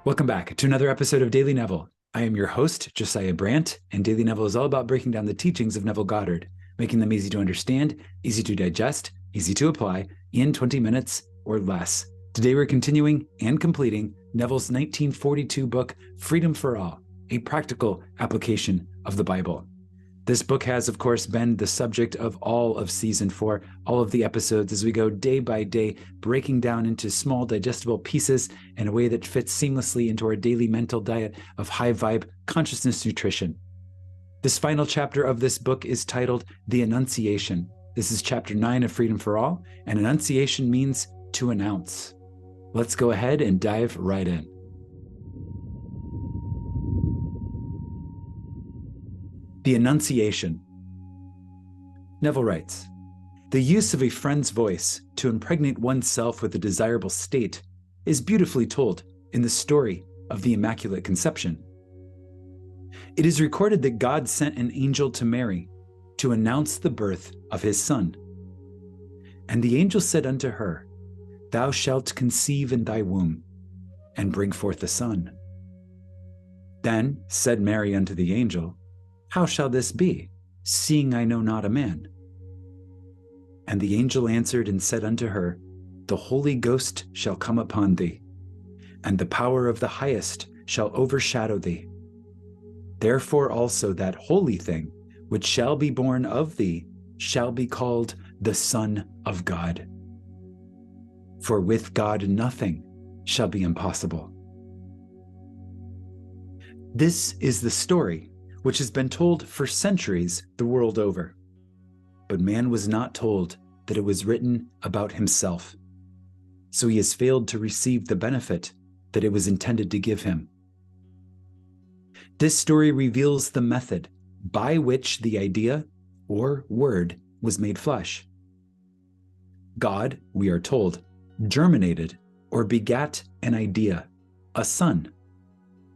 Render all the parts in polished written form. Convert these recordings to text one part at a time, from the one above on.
Welcome back to another episode of Daily Neville. I am your host, Josiah Brandt, and Daily Neville is all about breaking down the teachings of Neville Goddard, making them easy to understand, easy to digest, easy to apply in 20 minutes or less. Today we're continuing and completing Neville's 1942 book, Freedom for All, a practical application of the Bible. This book has, of course, been the subject of all of Season 4, all of the episodes as we go day by day, breaking down into small digestible pieces in a way that fits seamlessly into our daily mental diet of high-vibe consciousness nutrition. This final chapter of this book is titled The Annunciation. This is chapter 9 of Freedom for All, and Annunciation means to announce. Let's go ahead and dive right in. The Annunciation. Neville writes, "The use of a friend's voice to impregnate oneself with a desirable state is beautifully told in the story of the Immaculate Conception. It is recorded that God sent an angel to Mary to announce the birth of his son. And the angel said unto her, Thou shalt conceive in thy womb, and bring forth a son. Then said Mary unto the angel, How shall this be, seeing I know not a man? And the angel answered and said unto her, The Holy Ghost shall come upon thee, and the power of the Highest shall overshadow thee. Therefore also that holy thing which shall be born of thee shall be called the Son of God. For with God nothing shall be impossible." This is the story which has been told for centuries the world over. But man was not told that it was written about himself, so he has failed to receive the benefit that it was intended to give him. This story reveals the method by which the idea or word was made flesh. God, we are told, germinated or begat an idea, a son,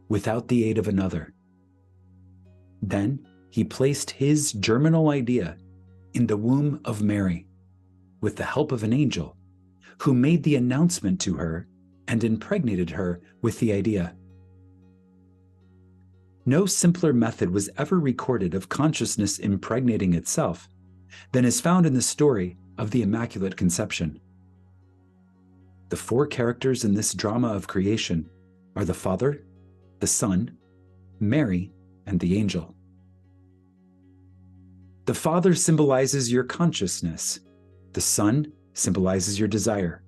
without the aid of another. Then he placed his germinal idea in the womb of Mary with the help of an angel who made the announcement to her and impregnated her with the idea. No simpler method was ever recorded of consciousness impregnating itself than is found in the story of the Immaculate Conception. The four characters in this drama of creation are the Father, the Son, Mary, and the angel. The Father symbolizes your consciousness. The Son symbolizes your desire.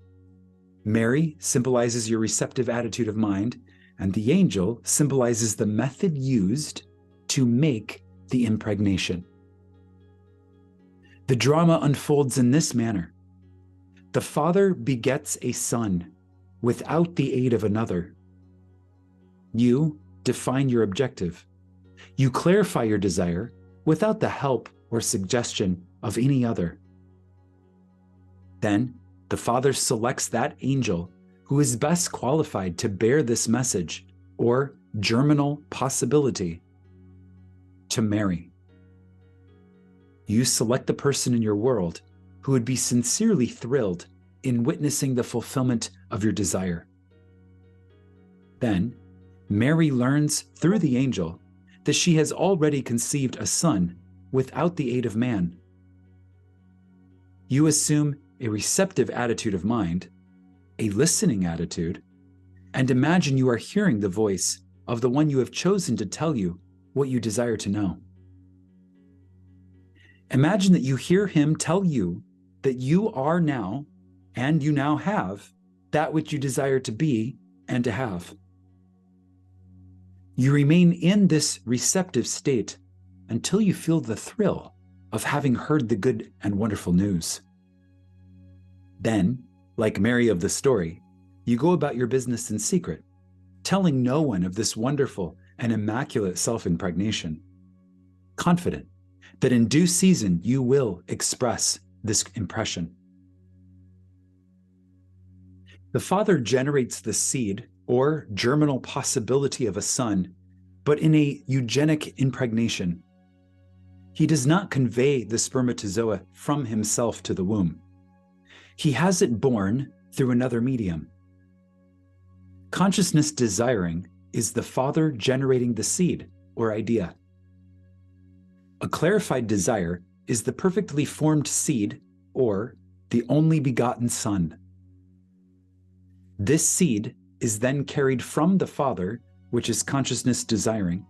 Mary symbolizes your receptive attitude of mind, and the angel symbolizes the method used to make the impregnation. The drama unfolds in this manner. The Father begets a son without the aid of another. You define your objective. You clarify your desire without the help or suggestion of any other. Then the Father selects that angel who is best qualified to bear this message or germinal possibility to Mary. You select the person in your world who would be sincerely thrilled in witnessing the fulfillment of your desire. Then Mary learns through the angel that she has already conceived a son without the aid of man. You assume a receptive attitude of mind, a listening attitude, and imagine you are hearing the voice of the one you have chosen to tell you what you desire to know. Imagine that you hear him tell you that you are now, and you now have, that which you desire to be and to have. You remain in this receptive state until you feel the thrill of having heard the good and wonderful news. Then, like Mary of the story, you go about your business in secret, telling no one of this wonderful and immaculate self-impregnation, confident that in due season you will express this impression. The Father generates the seed or germinal possibility of a son, but in a eugenic impregnation. He does not convey the spermatozoa from himself to the womb. He has it born through another medium. Consciousness desiring is the Father generating the seed or idea. A clarified desire is the perfectly formed seed or the only begotten Son. This seed is then carried from the Father, which is consciousness desiring,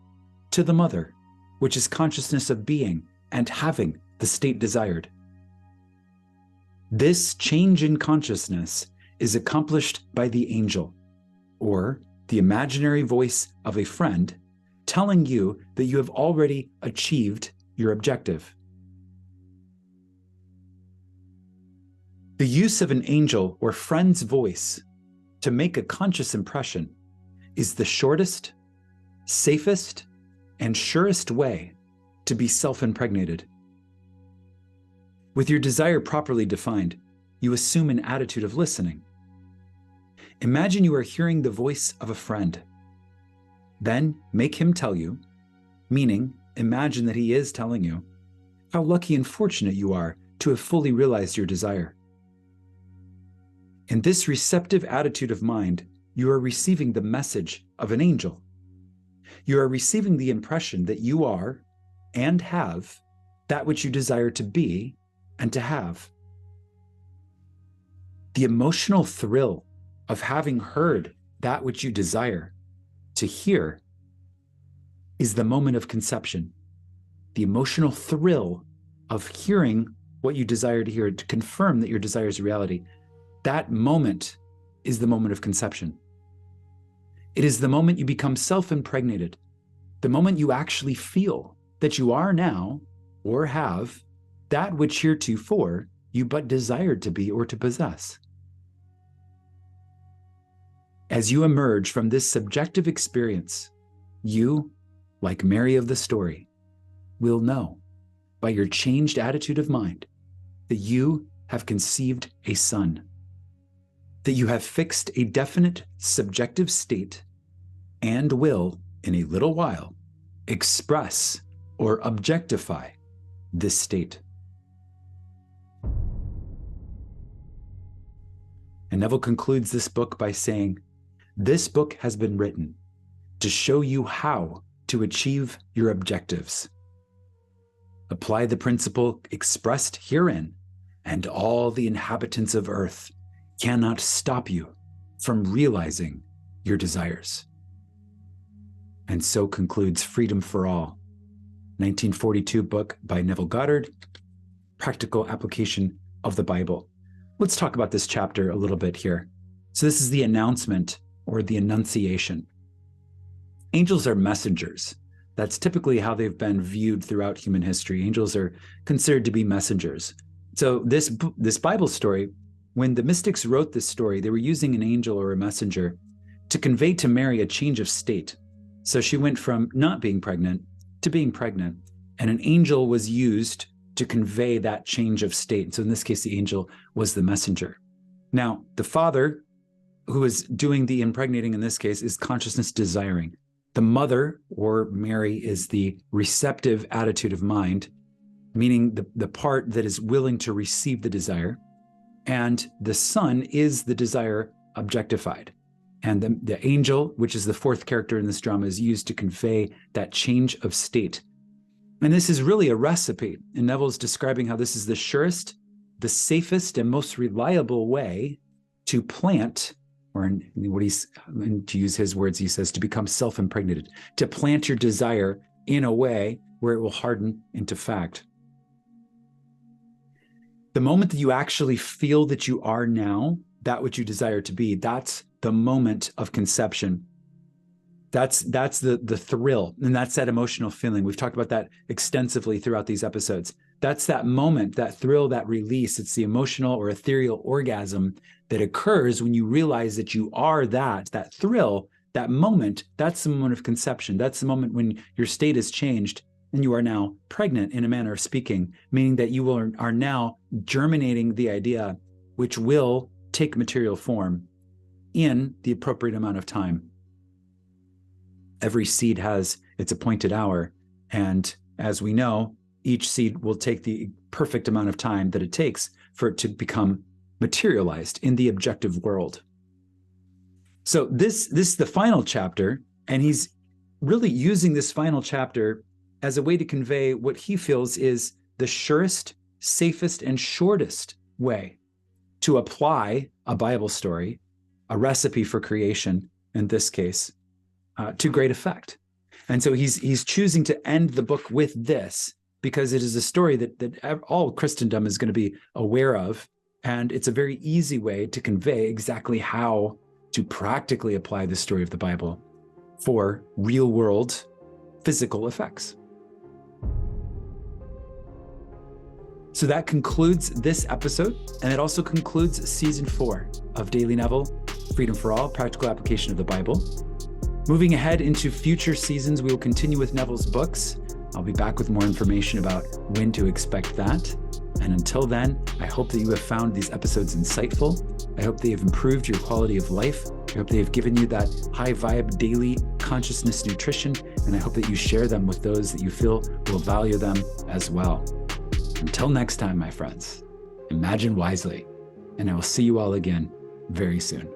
to the Mother, which is consciousness of being and having the state desired. This change in consciousness is accomplished by the angel, or the imaginary voice of a friend, telling you that you have already achieved your objective. The use of an angel or friend's voice to make a conscious impression is the shortest, safest, and surest way to be self-impregnated. With your desire properly defined, you assume an attitude of listening. Imagine you are hearing the voice of a friend. Then make him tell you, meaning imagine that he is telling you, how lucky and fortunate you are to have fully realized your desire. In this receptive attitude of mind, you are receiving the message of an angel. You are receiving the impression that you are and have that which you desire to be and to have. The emotional thrill of having heard that which you desire to hear is the moment of conception. The emotional thrill of hearing what you desire to hear to confirm that your desire is a reality. That moment is the moment of conception. It is the moment you become self-impregnated, the moment you actually feel that you are now or have that which heretofore you but desired to be or to possess. As you emerge from this subjective experience, you, like Mary of the story, will know by your changed attitude of mind that you have conceived a son, that you have fixed a definite subjective state and will, in a little while, express or objectify this state. And Neville concludes this book by saying, "This book has been written to show you how to achieve your objectives. Apply the principle expressed herein, and all the inhabitants of earth cannot stop you from realizing your desires." And so concludes Freedom for All, 1942 book by Neville Goddard, Practical Application of the Bible. Let's talk about this chapter a little bit here. So this is the announcement or the Annunciation. Angels are messengers. That's typically how they've been viewed throughout human history. Angels are considered to be messengers. So this Bible story, when the mystics wrote this story, they were using an angel or a messenger to convey to Mary a change of state. So she went from not being pregnant to being pregnant, and an angel was used to convey that change of state. So in this case, the angel was the messenger. Now, the Father, who is doing the impregnating in this case, is consciousness desiring. The Mother, or Mary, is the receptive attitude of mind, meaning the part that is willing to receive the desire. And the Son is the desire objectified. And the angel, which is the fourth character in this drama, is used to convey that change of state. And this is really a recipe. And Neville's describing how this is the surest, the safest, and most reliable way to plant, or to use his words, he says, to become self-impregnated, to plant your desire in a way where it will harden into fact. The moment that you actually feel that you are now that which you desire to be, that's the moment of conception. That's the thrill, and that's that emotional feeling. We've talked about that extensively throughout these episodes. That's that moment, that thrill, that release. It's the emotional or ethereal orgasm that occurs when you realize that you are that thrill, that moment. That's the moment of conception. That's the moment when your state has changed and you are now pregnant, in a manner of speaking, meaning that you are now germinating the idea, which will take material form in the appropriate amount of time. Every seed has its appointed hour, and as we know, each seed will take the perfect amount of time that it takes for it to become materialized in the objective world. So this is the final chapter, and he's really using this final chapter as a way to convey what he feels is the surest, safest, and shortest way to apply a Bible story, a recipe for creation, in this case, to great effect. And so he's choosing to end the book with this because it is a story that all Christendom is going to be aware of. And it's a very easy way to convey exactly how to practically apply the story of the Bible for real world physical effects. So that concludes this episode, and it also concludes season 4 of Daily Neville, Freedom for All, Practical Application of the Bible. Moving ahead into future seasons, we will continue with Neville's books. I'll be back with more information about when to expect that. And until then, I hope that you have found these episodes insightful. I hope they have improved your quality of life. I hope they have given you that high vibe daily consciousness nutrition. And I hope that you share them with those that you feel will value them as well. Until next time, my friends, imagine wisely, and I will see you all again very soon.